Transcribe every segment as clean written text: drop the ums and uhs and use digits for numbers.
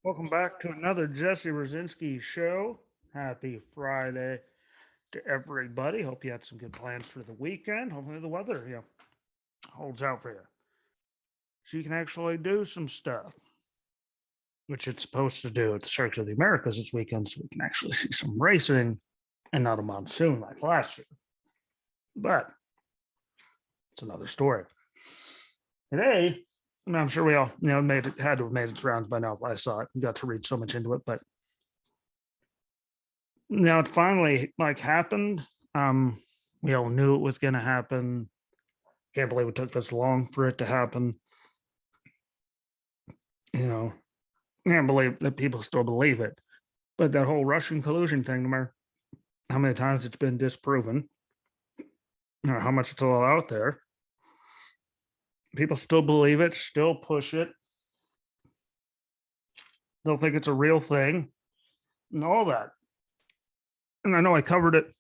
Welcome back to another Jesse Rucinski show. Happy Friday to everybody. Hope you had some good plans for the weekend. Hopefully the weather, holds out for you. So you can actually do some stuff, which it's supposed to do at the Circuit of the Americas this weekend, so we can actually see some racing and not a monsoon like last year. But it's another story. Today, and I'm sure we all, had to have made its rounds by now if I saw it and got to read so much into it, but now it finally happened. We all knew it was going to happen. Can't believe it took this long for it to happen. Can't believe that people still believe it. But that whole Russian collusion thing, no matter how many times it's been disproven, or how much it's all out there, people still believe it, still push it. They'll think it's a real thing and all that. And I know I covered it,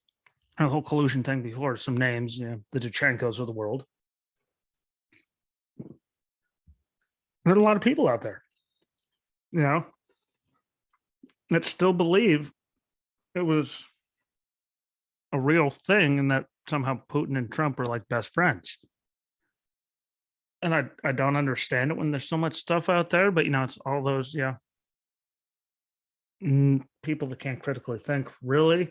the whole collusion thing before, some names, the Duchenkos of the world. There's a lot of people out there, that still believe it was a real thing and that somehow Putin and Trump are like best friends. And I don't understand it when there's so much stuff out there, but it's all those, people that can't critically think, really.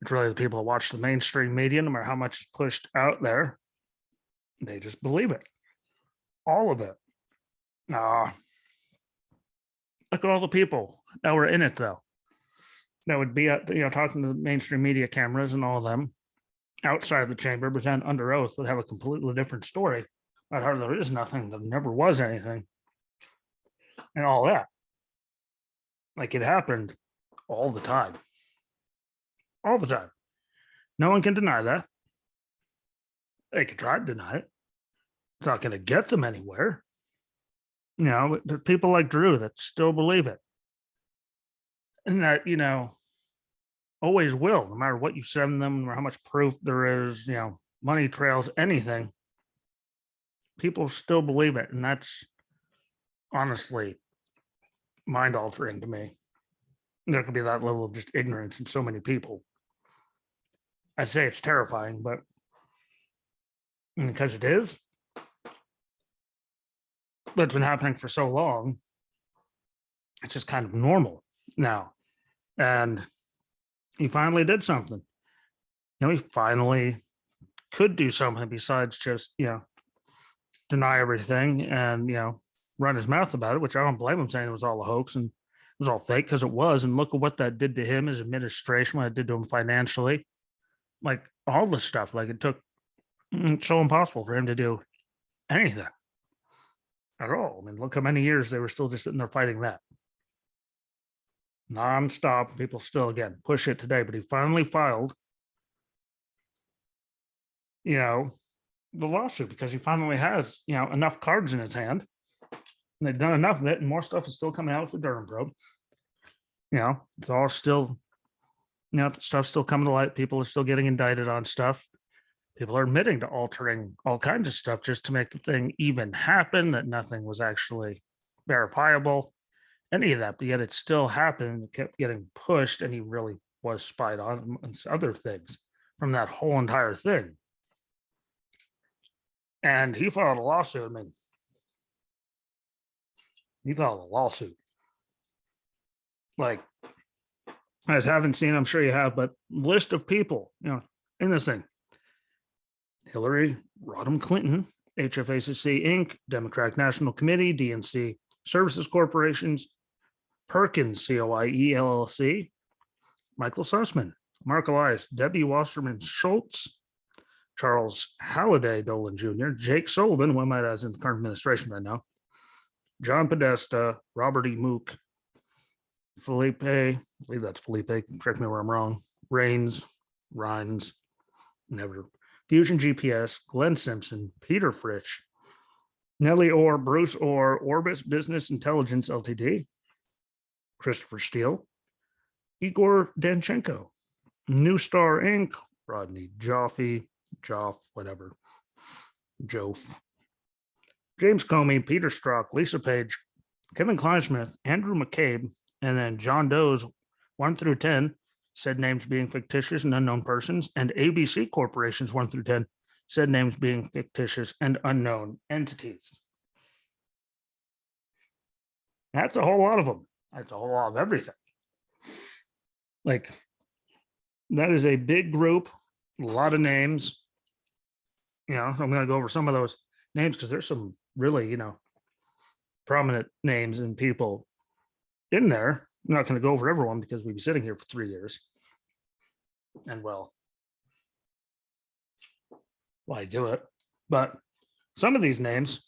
It's really the people that watch the mainstream media, no matter how much is pushed out there, they just believe it. All of it. Look at all the people that were in it, though. That would be, talking to the mainstream media cameras and all of them outside of the chamber, pretend under oath, would have a completely different story about how there is nothing, there never was anything, and all that. Like it happened all the time. All the time. No one can deny that. They could try to deny it. It's not going to get them anywhere. There's people like Drew that still believe it. And that, always will, no matter what you send them or how much proof there is, money trails, anything. People still believe it. And that's honestly mind altering to me. There could be that level of just ignorance in so many people. I'd say it's terrifying, but because it is, but it's been happening for so long, it's just kind of normal now. And he finally did something. He finally could do something besides just, deny everything and, run his mouth about it, which I don't blame him, saying it was all a hoax and it was all fake, because it was. And look at what that did to him, his administration, what it did to him financially, like all the stuff. Like it's so impossible for him to do anything at all. I mean, look how many years they were still just sitting there fighting that nonstop. People still, again, push it today, but he finally filed, the lawsuit, because he finally has, enough cards in his hand. And they've done enough of it, and more stuff is still coming out with the Durham probe. It's all still, stuff's still coming to light. People are still getting indicted on stuff. People are admitting to altering all kinds of stuff just to make the thing even happen, that nothing was actually verifiable, any of that. But yet it still happened. It kept getting pushed, and he really was spied on and other things from that whole entire thing. And he filed a lawsuit. I mean, he filed a lawsuit. Like, I just haven't seen, I'm sure you have, but list of people, in this thing. Hillary Rodham Clinton, HFACC Inc., Democratic National Committee, DNC Services Corporations, Perkins COIE LLC, Michael Sussman, Mark Elias, Debbie Wasserman Schultz, Charles Halliday Dolan Jr., Jake Sullivan, who I might as in the current administration right now, John Podesta, Robert E. Mook, Felipe, I believe that's Felipe, correct me where I'm wrong, Rhines, never, Fusion GPS, Glenn Simpson, Peter Fritsch, Nellie Orr, Bruce Orr, Orbis Business Intelligence Ltd, Christopher Steele, Igor Danchenko, New Star Inc., Rodney Joff, whatever, Joff, James Comey, Peter Strzok, Lisa Page, Kevin Kleinschmidt, Andrew McCabe, and then John Doe's 1 through 10 said names being fictitious and unknown persons, and ABC Corporation's 1 through 10 said names being fictitious and unknown entities. That's a whole lot of them. That's a whole lot of everything. Like, that is a big group, a lot of names. I'm going to go over some of those names because there's some really, prominent names and people in there. I'm not going to go over everyone because we'd be sitting here for 3 years. And well, why do it? But some of these names,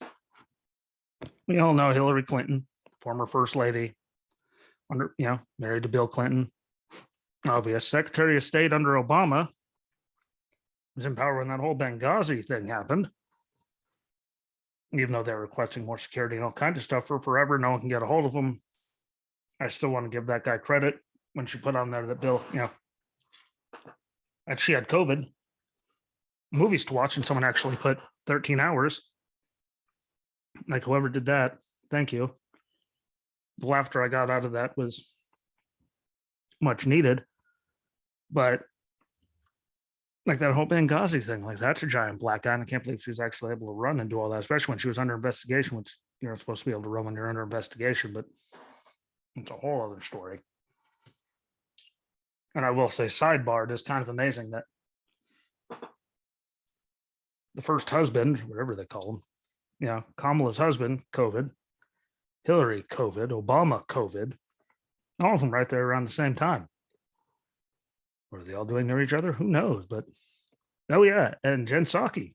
we all know Hillary Clinton, former first lady, married to Bill Clinton. Obvious. Secretary of State under Obama was in power when that whole Benghazi thing happened. Even though they were requesting more security and all kinds of stuff for forever, no one can get a hold of them. I still want to give that guy credit when she put on there that Bill, that she had COVID. Movies to watch, and someone actually put 13 hours. Like whoever did that, thank you. The laughter I got out of that was much needed. But like that whole Benghazi thing, like that's a giant black eye. And I can't believe she was actually able to run and do all that, especially when she was under investigation, which you're not supposed to be able to run when you're under investigation, but it's a whole other story. And I will say, sidebar, it is kind of amazing that the first husband, whatever they call him, Kamala's husband, COVID, Hillary, COVID, Obama, COVID, all of them right there around the same time. What are they all doing near each other? Who knows? But oh yeah, and Jen Psaki.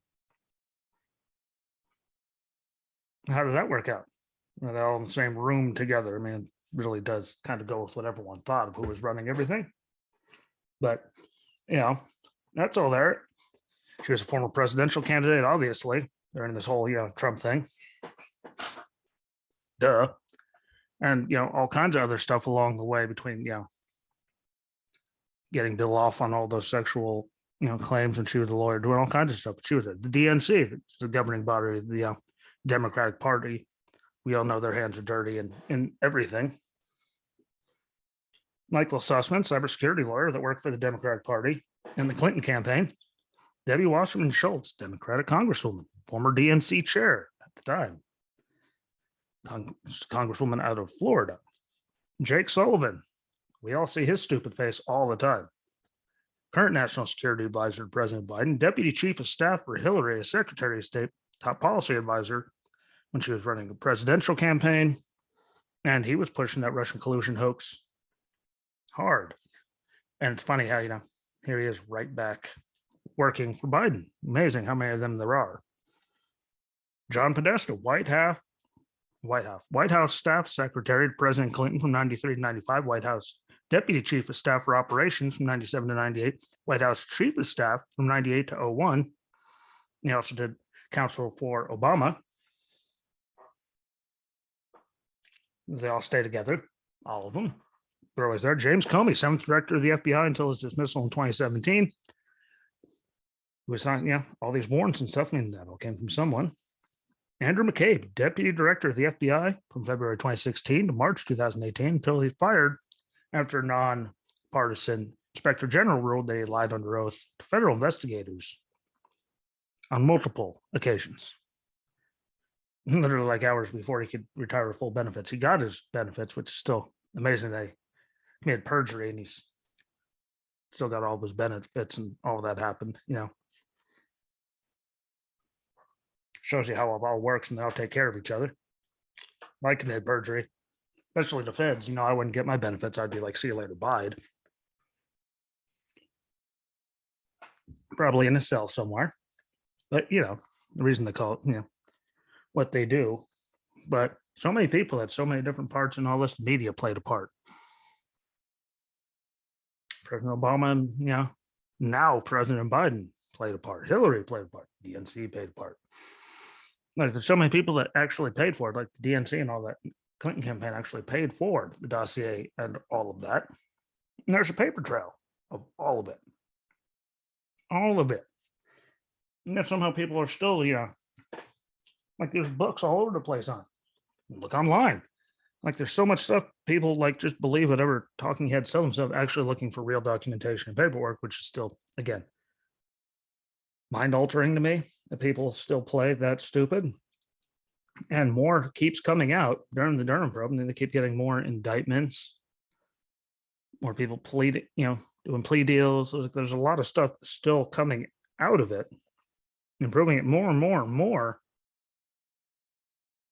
How did that work out? They're all in the same room together. I mean, it really does kind of go with what everyone thought of who was running everything. But that's all there. She was a former presidential candidate, obviously, during this whole Trump thing. Duh. And all kinds of other stuff along the way between getting Bill off on all those sexual claims, and she was a lawyer doing all kinds of stuff. But she was at the DNC, the governing body of the Democratic Party. We all know their hands are dirty and everything. Michael Sussman, cybersecurity lawyer that worked for the Democratic Party in the Clinton campaign. Debbie Wasserman Schultz, Democratic Congresswoman, former DNC chair at the time. Congresswoman out of Florida. Jake Sullivan. We all see his stupid face all the time. Current National Security Advisor to President Biden, Deputy Chief of Staff for Hillary as Secretary of State, top policy advisor when she was running the presidential campaign. And he was pushing that Russian collusion hoax hard. And it's funny how, here he is right back working for Biden. Amazing how many of them there are. John Podesta, White House Staff Secretary to President Clinton from 93 to 95, White House Deputy Chief of Staff for Operations from 97 to 98, White House Chief of Staff from 98 to 01. He also did counsel for Obama. They all stay together, all of them. They're always there. James Comey, 7th Director of the FBI until his dismissal in 2017. He was on, all these warrants and stuff. I mean, that all came from someone. Andrew McCabe, Deputy Director of the FBI from February 2016 to March 2018 until he's fired after a nonpartisan Inspector General ruled that he lied under oath to federal investigators on multiple occasions. Literally like hours before he could retire with full benefits. He got his benefits, which is still amazing. They made perjury and he's still got all of his benefits and all of that happened, Shows you how it all works and they all take care of each other. I committed perjury, especially the feds. I wouldn't get my benefits. I'd be like, see you later, bye. Probably in a cell somewhere. But, the reason they call it, what they do. But so many people had so many different parts and all this media played a part. President Obama and, now President Biden played a part. Hillary played a part. DNC played a part. Like there's so many people that actually paid for it, like the DNC and all that. Clinton campaign actually paid for the dossier and all of that. And there's a paper trail of all of it. All of it. And yet somehow people are still, like there's books all over the place on. Look online. Like there's so much stuff people like just believe whatever talking heads tell themselves, actually looking for real documentation and paperwork, which is still, again, mind altering to me that people still play that stupid. And more keeps coming out during the Durham probe, and they keep getting more indictments, more people pleading, doing plea deals. There's a lot of stuff still coming out of it, improving it more and more and more.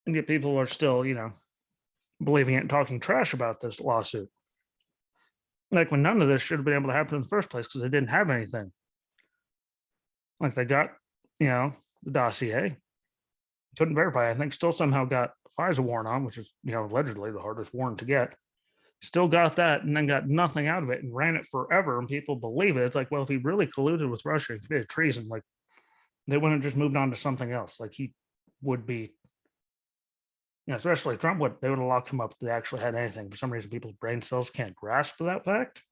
And yet people are still, believing it and talking trash about this lawsuit. Like when none of this should have been able to happen in the first place because they didn't have anything. Like they got, the dossier, couldn't verify. I think still somehow got FISA warrant on, which is, allegedly the hardest warrant to get. Still got that and then got nothing out of it and ran it forever. And people believe it. It's like, well, if he really colluded with Russia, he committed treason, like they wouldn't have just moved on to something else. Like he would be, especially Trump would, they would have locked him up if they actually had anything. For some reason, people's brain cells can't grasp that fact.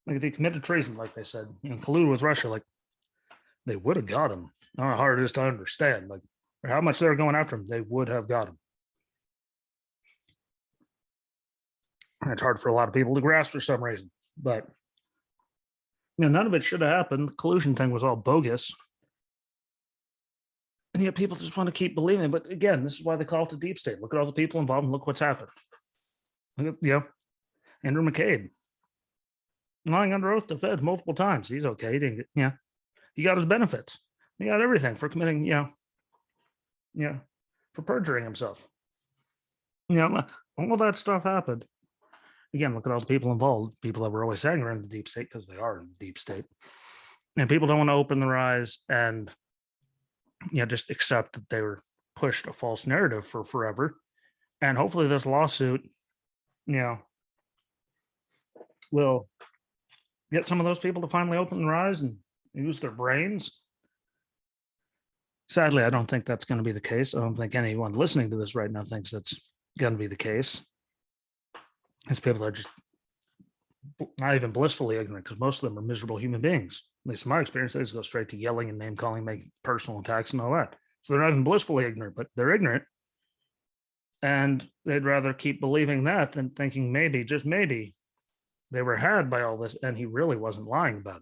Like if he committed treason, like they said, colluded with Russia, like they would have got him. I don't know how hard it is to understand, like or how much they were going after him, they would have got him. And it's hard for a lot of people to grasp for some reason, but none of it should have happened. The collusion thing was all bogus. And yet people just want to keep believing it. But again, this is why they call it the deep state. Look at all the people involved and look what's happened. Look at, Andrew McCabe lying under oath to feds multiple times. He's okay. He didn't get, he got his benefits. He got everything for committing, for perjuring himself. All that stuff happened. Again, look at all the people involved, people that were always saying they're in the deep state because they are in the deep state. And people don't want to open their eyes and just accept that they were pushed a false narrative for forever. And hopefully this lawsuit, will get some of those people to finally open their eyes and use their brains. Sadly, I don't think that's going to be the case. I don't think anyone listening to this right now thinks that's going to be the case. It's people that are just not even blissfully ignorant, because most of them are miserable human beings. At least in my experience, they just go straight to yelling and name calling, making personal attacks and all that. So they're not even blissfully ignorant, but they're ignorant. And they'd rather keep believing that than thinking maybe, just maybe, they were had by all this and he really wasn't lying about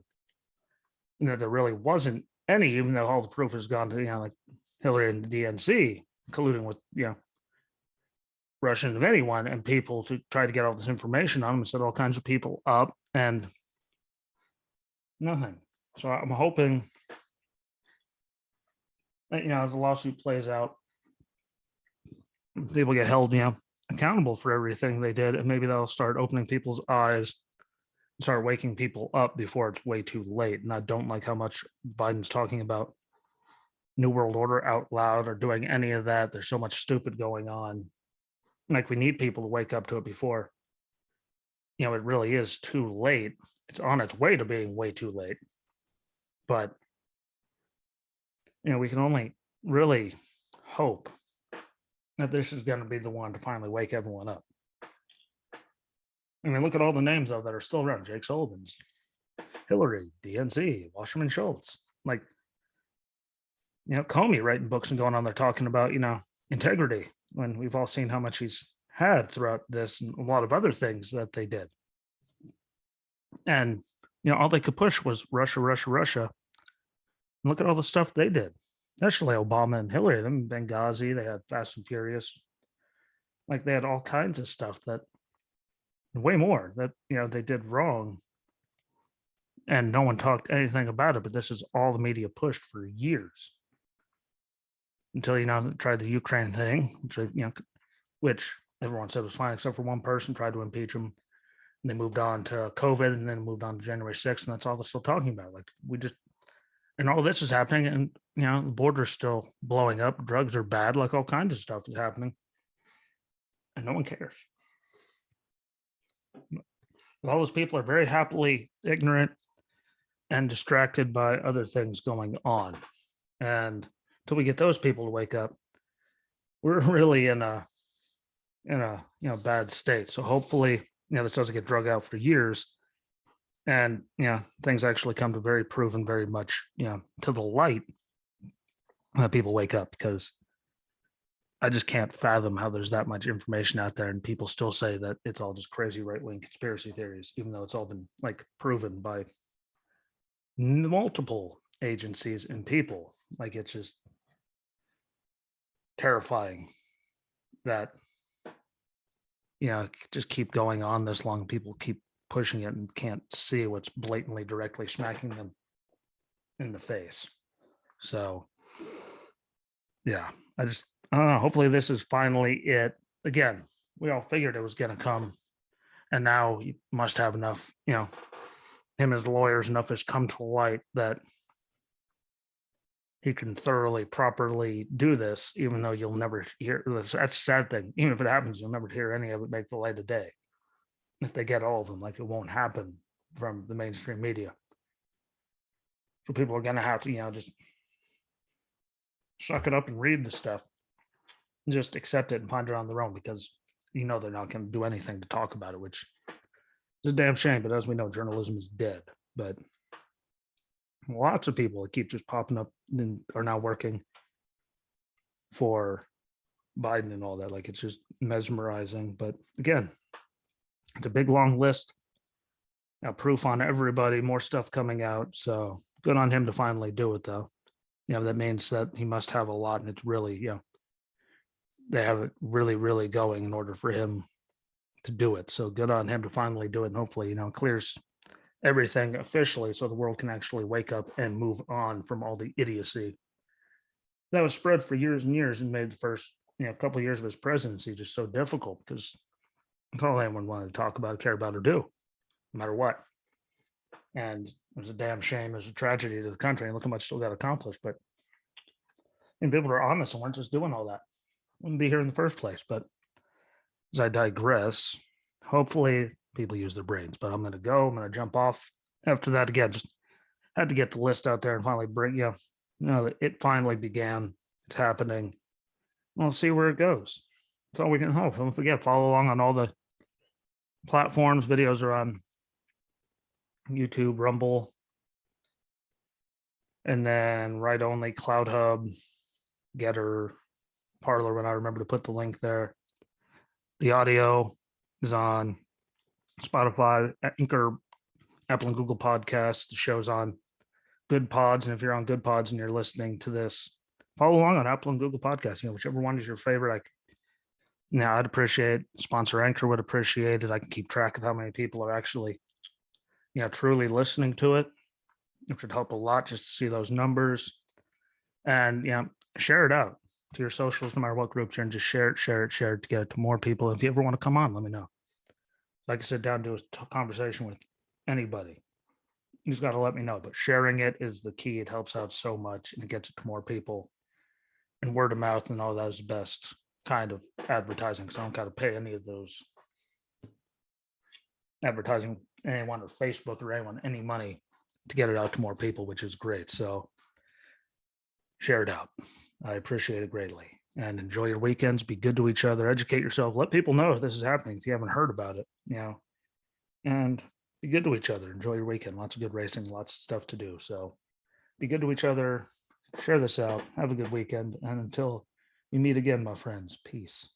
it. That there really wasn't any, even though all the proof has gone to, like Hillary and the DNC colluding with, Russian of anyone, and people to try to get all this information on them and set all kinds of people up and nothing. So I'm hoping that, as the lawsuit plays out, people get held, accountable for everything they did, and maybe they'll start opening people's eyes, start waking people up before it's way too late. And I don't like how much Biden's talking about New World Order out loud or doing any of that. There's so much stupid going on. Like we need people to wake up to it before, it really is too late. It's on its way to being way too late. But, we can only really hope that this is going to be the one to finally wake everyone up. I mean, look at all the names that are still around. Jake Sullivan's, Hillary, DNC, Wasserman Schultz, like, Comey writing books and going on there talking about, integrity, when we've all seen how much he's had throughout this and a lot of other things that they did. And, all they could push was Russia, Russia, Russia. And look at all the stuff they did. Especially Obama and Hillary, them in Benghazi, they had Fast and Furious. Like they had all kinds of stuff that, way more that, they did wrong. And no one talked anything about it, but this is all the media pushed for years. Until, tried the Ukraine thing, which everyone said was fine, except for one person tried to impeach him. And they moved on to COVID and then moved on to January 6th. And that's all they're still talking about. Like and all this is happening and, the border's still blowing up. Drugs are bad, like all kinds of stuff is happening. And no one cares. All those people are very happily ignorant and distracted by other things going on. And until we get those people to wake up, we're really in a bad state. So hopefully, this doesn't get drug out for years, and things actually come to very proven, very much to the light that people wake up, because I just can't fathom how there's that much information out there and people still say that it's all just crazy right-wing conspiracy theories, even though it's all been like proven by multiple agencies and people. Like it's just terrifying that just keep going on this long. People keep pushing it and can't see what's blatantly directly smacking them in the face. So yeah, I don't know. Hopefully this is finally it. Again, we all figured it was going to come, and now he must have enough, him as lawyers, enough has come to light that he can thoroughly, properly do this, even though you'll never hear this. That's a sad thing. Even if it happens, you'll never hear any of it make the light of day. If they get all of them, like it won't happen from the mainstream media. So people are going to have to, just suck it up and read the stuff. Just accept it and find it on their own, because they're not going to do anything to talk about it, which is a damn shame. But as we know, journalism is dead. But lots of people that keep just popping up and are now working for Biden and all that. Like it's just mesmerizing. But again, it's a big long list. Now proof on everybody, more stuff coming out. So good on him to finally do it, though. That means that he must have a lot, and it's really, they have it really, really going in order for him to do it. So good on him to finally do it, and hopefully, clears everything officially so the world can actually wake up and move on from all the idiocy that was spread for years and years and made the first couple of years of his presidency just so difficult, because that's all anyone wanted to talk about, care about, or do, no matter what. And it was a damn shame. It was a tragedy to the country, and look how much still got accomplished. But people are honest and weren't just doing all that, wouldn't be here in the first place. But as I digress, hopefully people use their brains. But I'm going to jump off after that. Again, just had to get the list out there and finally bring that it finally began. It's happening. We'll see where it goes. That's all we can hope. Don't forget, follow along on all the platforms. Videos are on YouTube, Rumble, and then Right Only, Cloud Hub, Getter, Parlor, when I remember to put the link there. The audio is on Spotify, Anchor, Apple and Google Podcasts. The show's on Good Pods. And if you're on Good Pods and you're listening to this, follow along on Apple and Google Podcasts. Whichever one is your favorite. I'd appreciate sponsor Anchor would appreciate it. I can keep track of how many people are actually, truly listening to it, which would help a lot just to see those numbers. And share it out to your socials, no matter what groups you're in. Just share it to get it to more people. If you ever want to come on, let me know. Like I sit down, do a conversation with anybody. You just got to let me know. But sharing it is the key. It helps out so much, and it gets it to more people. And word of mouth and all that is the best kind of advertising. So I don't got to pay any of those advertising anyone or Facebook or anyone any money to get it out to more people, which is great. So share it out. I appreciate it greatly. And enjoy your weekends. Be good to each other. Educate yourself. Let people know if this is happening if you haven't heard about it. And be good to each other. Enjoy your weekend. Lots of good racing. Lots of stuff to do. So be good to each other. Share this out. Have a good weekend. And until we meet again, my friends, peace.